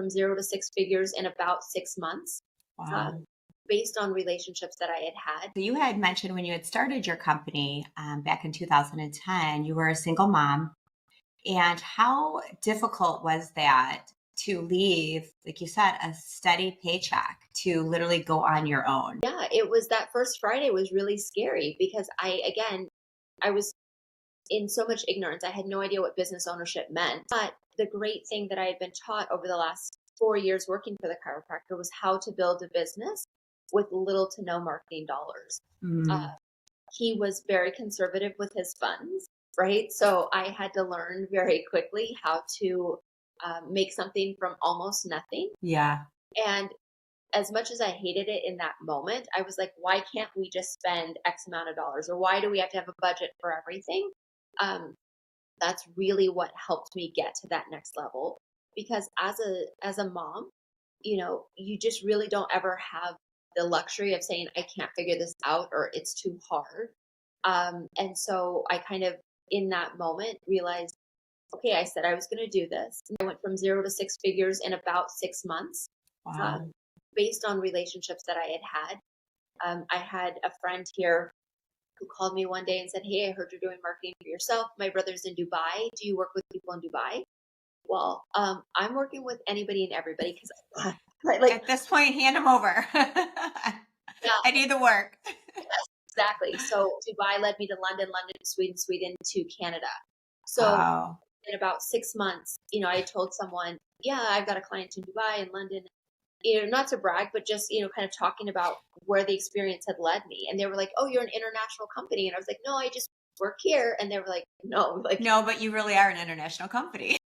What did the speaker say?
from 0 to 6 figures in about 6 months, Wow. um, based on relationships that I had had. So you had mentioned when you had started your company back in 2010, you were a single mom. And how difficult was that to leave, like you said, a steady paycheck to literally go on your own? Yeah, it was that first Friday was really scary because I was in so much ignorance. I had no idea what business ownership meant. But the great thing that I had been taught over the last 4 years working for the chiropractor was how to build a business with little to no marketing dollars. Uh, Mm, he was very conservative with his funds, right? So I had to learn very quickly how to make something from almost nothing. yeah. And as much as I hated it in that moment, I was like, why can't we just spend X amount of dollars? Or why do we have to have a budget for everything? Um, that's really what helped me get to that next level. Because as a mom, you just really don't ever have the luxury of saying, I can't figure this out or it's too hard. And so I kind of in that moment realized, okay, I said I was going to do this. I went from 0 to 6 figures in about 6 months, Wow. um, based on relationships that I had had. I had a friend here who called me one day and said, hey, I heard you're doing marketing for yourself. My brother's in Dubai. Do you work with people in Dubai? Well, I'm working with anybody and everybody because like, At this point, hand them over. I yeah, need the work. yes, exactly. So Dubai led me to London, London to Sweden, Sweden to Canada. So Wow. in about 6 months, I told someone, yeah, I've got a client in Dubai and London, not to brag, but just, kind of talking about where the experience had led me. And they were like, oh, you're an international company. And I was like, no, I just work here. And they were like, no, like, No, but you really are an international company.